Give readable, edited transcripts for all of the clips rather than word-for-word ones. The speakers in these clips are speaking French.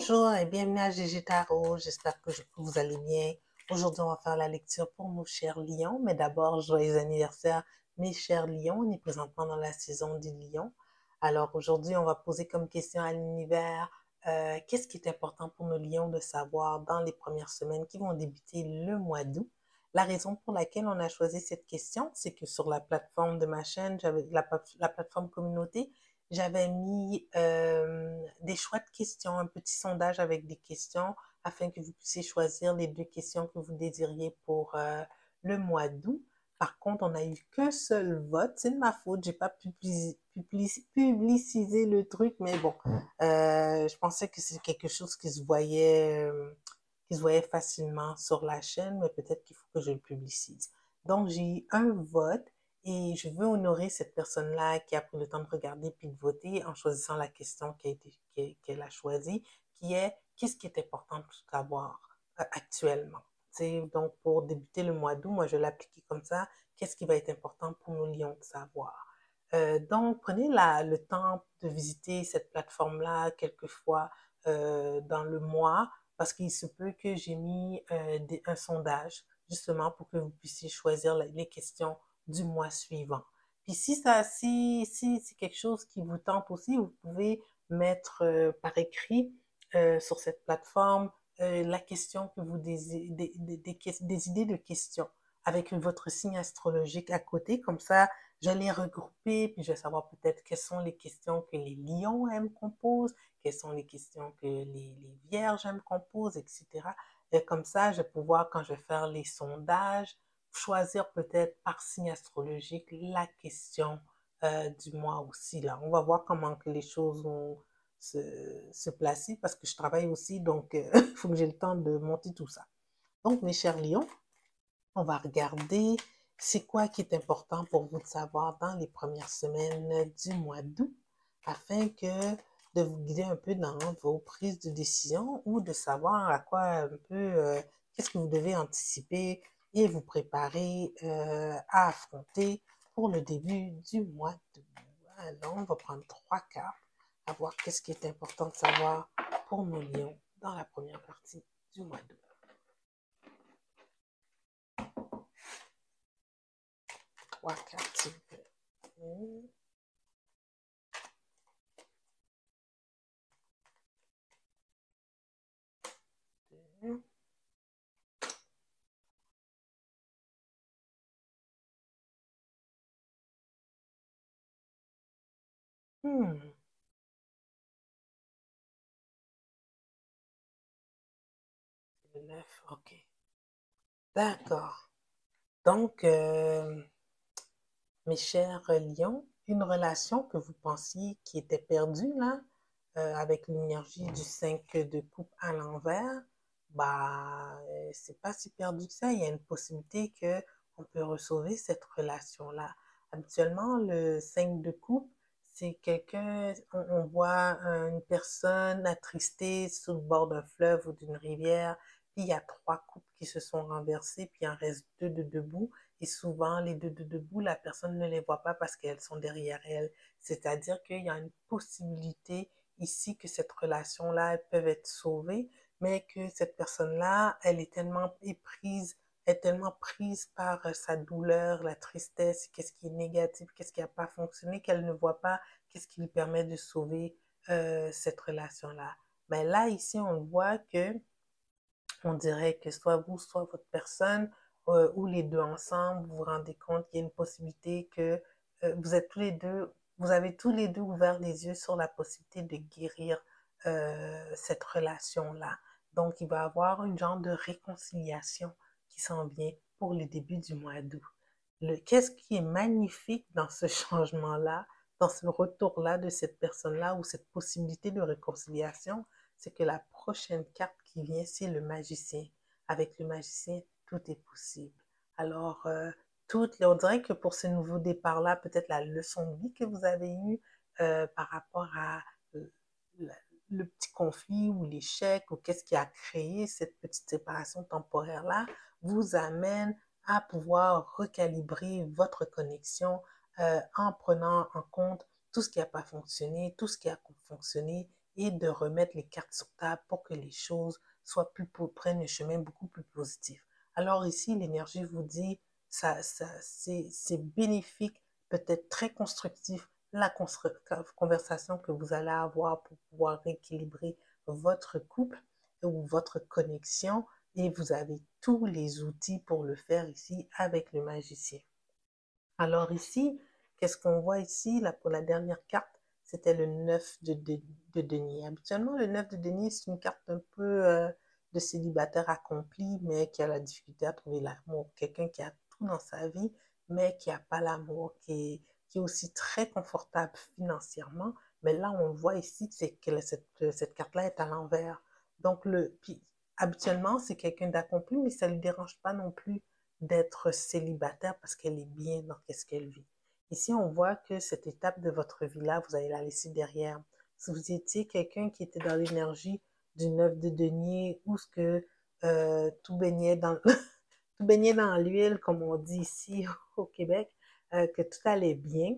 Bonjour et bienvenue à Gigi Tarot. J'espère que vous allez bien. Aujourd'hui, on va faire la lecture pour nos chers lions. Mais d'abord, joyeux anniversaire, mes chers lions. On est présentement dans la saison des lions. Alors aujourd'hui, on va poser comme question à l'univers, qu'est-ce qui est important pour nos lions de savoir dans les premières semaines qui vont débuter le mois d'août? La raison pour laquelle on a choisi cette question, c'est que sur la plateforme de ma chaîne, j'avais la plateforme communauté, j'avais mis des choix de questions, un petit sondage avec des questions afin que vous puissiez choisir les 2 questions que vous désiriez pour le mois d'août. Par contre, on n'a eu qu'un seul vote. C'est de ma faute, j'ai pas publicisé le truc, mais bon, je pensais que c'est quelque chose qui se voyait facilement sur la chaîne, mais peut-être qu'il faut que je le publicise. Donc, j'ai eu un vote et je veux honorer cette personne-là qui a pris le temps de regarder puis de voter en choisissant la question qu'elle a choisie, qui est qu'est-ce qui est important pour savoir actuellement. Donc, pour débuter le mois d'août, moi, je l'ai appliqué comme ça. Qu'est-ce qui va être important pour nos lions de savoir? Donc, prenez le temps de visiter cette plateforme-là quelquefois dans le mois parce qu'il se peut que j'ai mis un sondage justement pour que vous puissiez choisir les questions du mois suivant. Puis si c'est quelque chose qui vous tente aussi, vous pouvez mettre par écrit sur cette plateforme la question que vous désirez, des idées de questions avec votre signe astrologique à côté. Comme ça, je vais les regrouper, puis je vais savoir peut-être quelles sont les questions que les lions aiment qu'on pose, quelles sont les questions que les vierges aiment qu'on pose, etc. Et comme ça, je vais pouvoir, quand je vais faire les sondages, choisir peut-être par signe astrologique la question du mois aussi. Là. On va voir comment que les choses vont se placer parce que je travaille aussi, donc il faut que j'ai le temps de monter tout ça. Donc, mes chers lions, on va regarder c'est quoi qui est important pour vous de savoir dans les premières semaines du mois d'août afin que de vous guider un peu dans vos prises de décision ou de savoir à quoi un peu, qu'est-ce que vous devez anticiper et vous préparer à affronter pour le début du mois d'août. Alors, on va prendre 3 cartes à voir qu'est-ce qui est important de savoir pour nos lions dans la première partie du mois d'août. 3 cartes, s'il vous plaît. Hmm. Le 9, ok. D'accord. Donc, mes chers lions, une relation que vous pensiez qui était perdue, là, avec l'énergie du 5 de coupe à l'envers, bah, c'est pas si perdu que ça. Il y a une possibilité que on peut sauver cette relation-là. Habituellement, le 5 de coupe, c'est quelqu'un, on voit une personne attristée sur le bord d'un fleuve ou d'une rivière, puis il y a 3 coupes qui se sont renversées, puis il en reste 2 de debout. Et souvent, les 2 de debout, la personne ne les voit pas parce qu'elles sont derrière elle. C'est-à-dire qu'il y a une possibilité ici que cette relation-là, elles peuvent être sauvées, mais que cette personne-là, elle est tellement éprise, est tellement prise par sa douleur, la tristesse, qu'est-ce qui est négatif, qu'est-ce qui n'a pas fonctionné, qu'elle ne voit pas qu'est-ce qui lui permet de sauver cette relation-là. Mais là, ici, on voit que on dirait que soit vous, soit votre personne, ou les deux ensemble, vous vous rendez compte qu'il y a une possibilité que vous êtes tous les deux, vous avez tous les deux ouvert les yeux sur la possibilité de guérir cette relation-là. Donc, il va y avoir une genre de réconciliation qui s'en vient pour le début du mois d'août. Qu'est-ce qui est magnifique dans ce changement-là, dans ce retour-là de cette personne-là ou cette possibilité de réconciliation, c'est que la prochaine carte qui vient, c'est le magicien. Avec le magicien, tout est possible. Alors, on dirait que pour ce nouveau départ-là, peut-être la leçon de vie que vous avez eue par rapport à euh, le petit conflit ou l'échec ou qu'est-ce qui a créé cette petite séparation temporaire-là, vous amène à pouvoir recalibrer votre connexion en prenant en compte tout ce qui n'a pas fonctionné, tout ce qui a fonctionné et de remettre les cartes sur table pour que les choses prennent un chemin beaucoup plus positif. Alors ici, l'énergie vous dit, c'est bénéfique, peut-être très constructif, la conversation que vous allez avoir pour pouvoir rééquilibrer votre couple ou votre connexion, et vous avez tous les outils pour le faire ici avec le magicien. Alors ici, qu'est-ce qu'on voit ici là pour la dernière carte? C'était le 9 de denier. Habituellement, le 9 de denier, c'est une carte un peu de célibataire accompli, mais qui a la difficulté à trouver l'amour. Quelqu'un qui a tout dans sa vie, mais qui n'a pas l'amour, qui est aussi très confortable financièrement. Mais là, on voit ici que cette carte-là est à l'envers. Donc, puis, habituellement, c'est quelqu'un d'accompli, mais ça ne lui dérange pas non plus d'être célibataire parce qu'elle est bien dans ce qu'elle vit. Ici, on voit que cette étape de votre vie-là, vous allez la laisser derrière. Si vous étiez quelqu'un qui était dans l'énergie du 9 de denier, où ce que tout baignait dans tout baignait dans l'huile, comme on dit ici au Québec, que tout allait bien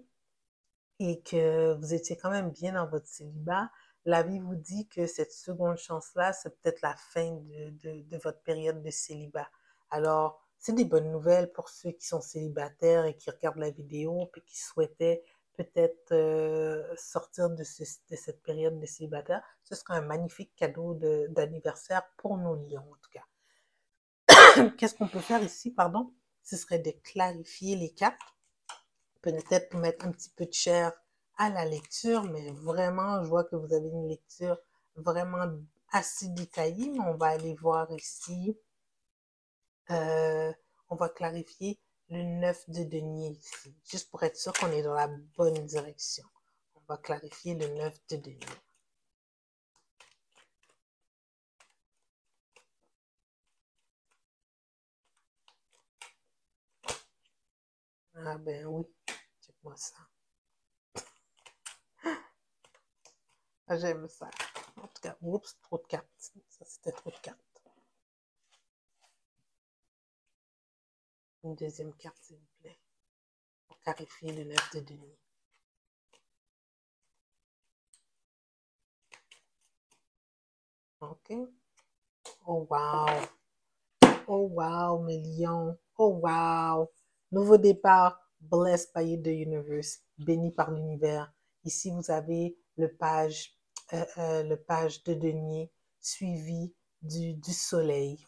et que vous étiez quand même bien dans votre célibat, la vie vous dit que cette seconde chance-là, c'est peut-être la fin de votre période de célibat. Alors, c'est des bonnes nouvelles pour ceux qui sont célibataires et qui regardent la vidéo et qui souhaitaient peut-être sortir de cette période de célibataire. Ce sera un magnifique cadeau d'anniversaire pour nos lions, en tout cas. Qu'est-ce qu'on peut faire ici, pardon? Ce serait de clarifier les cartes, peut-être pour mettre un petit peu de chair à la lecture, mais vraiment, je vois que vous avez une lecture vraiment assez détaillée, mais on va aller voir ici, on va clarifier le 9 de denier ici, juste pour être sûr qu'on est dans la bonne direction. On va clarifier le 9 de denier. Ah ben oui, check-moi ça. Ah, j'aime ça. En tout cas, oups, trop de cartes. Ça, c'était trop de cartes. Une deuxième carte, s'il vous plaît, pour clarifier le 9 de denier. OK. Oh, wow. Oh, wow, mes lions. Oh, wow. Nouveau départ. Blessed by the universe. Béni par l'univers. Ici, vous avez le page de denier suivi du soleil.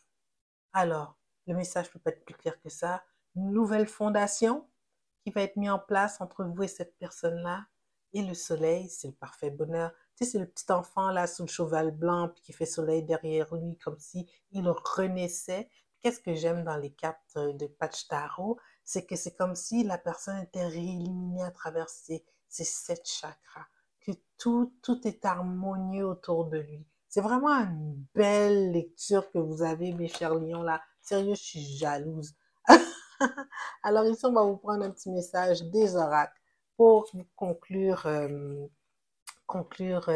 Alors, le message ne peut pas être plus clair que ça. Une nouvelle fondation qui va être mise en place entre vous et cette personne-là. Et le soleil, c'est le parfait bonheur. Tu sais, c'est le petit enfant là sous le cheval blanc puis qui fait soleil derrière lui comme si il renaissait. Qu'est-ce que j'aime dans les cartes de Patch Tarot, c'est que c'est comme si la personne était réilluminée à travers ses 7 chakras, que tout est harmonieux autour de lui. C'est vraiment une belle lecture que vous avez, mes chers lions là. Sérieux, je suis jalouse. Alors ici, on va vous prendre un petit message des oracles pour conclure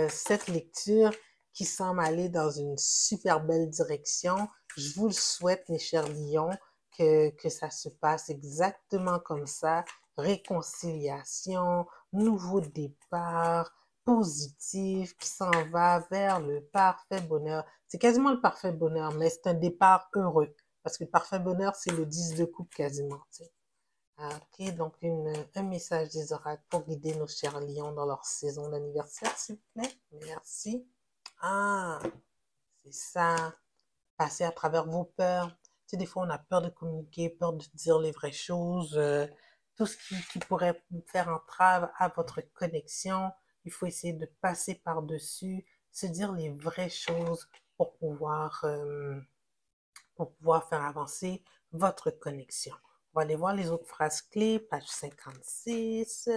cette lecture qui semble aller dans une super belle direction. Je vous le souhaite, mes chers lions, que ça se passe exactement comme ça. Réconciliation, nouveau départ, positif, qui s'en va vers le parfait bonheur. C'est quasiment le parfait bonheur, mais c'est un départ heureux. Parce que le parfait bonheur, c'est le 10 de coupe quasiment. Tu sais. Ok, donc un message des oracles pour guider nos chers lions dans leur saison d'anniversaire, s'il vous plaît. Merci. Ah, c'est ça. Passer à travers vos peurs. Tu sais, des fois, on a peur de communiquer, peur de dire les vraies choses, tout ce qui pourrait faire entrave à votre connexion. Il faut essayer de passer par-dessus, se dire les vraies choses pour pouvoir faire avancer votre connexion. On va aller voir les autres phrases clés, page 56.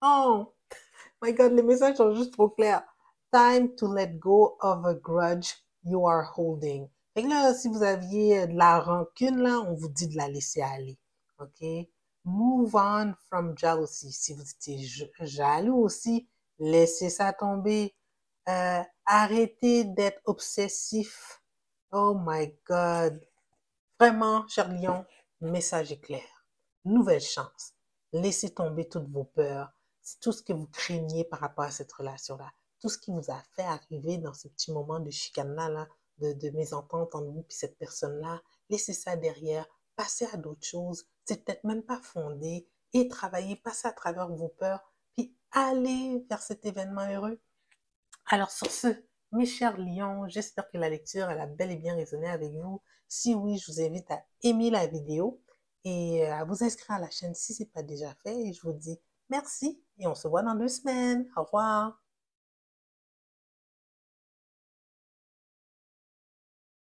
Oh my God, les messages sont juste trop clairs. Time to let go of a grudge you are holding. Fait que là, si vous aviez de la rancune, là, on vous dit de la laisser aller. OK? Move on from jealousy. Si vous étiez jaloux aussi, laissez ça tomber. Arrêtez d'être obsessif. Oh my God. Vraiment, cher lion, message est clair. Nouvelle chance. Laissez tomber toutes vos peurs. tout ce que vous craigniez par rapport à cette relation-là, tout ce qui vous a fait arriver dans ce petit moment de chicane-là, là, de mésentente entre vous et cette personne-là, laissez ça derrière, passez à d'autres choses, c'est peut-être même pas fondé, et travaillez, passez à travers vos peurs, puis allez vers cet événement heureux. Alors sur ce, mes chers lions, j'espère que la lecture elle a bel et bien résonné avec vous. Si oui, je vous invite à aimer la vidéo et à vous inscrire à la chaîne si ce n'est pas déjà fait. Et je vous dis merci et on se voit dans 2 semaines. Au revoir.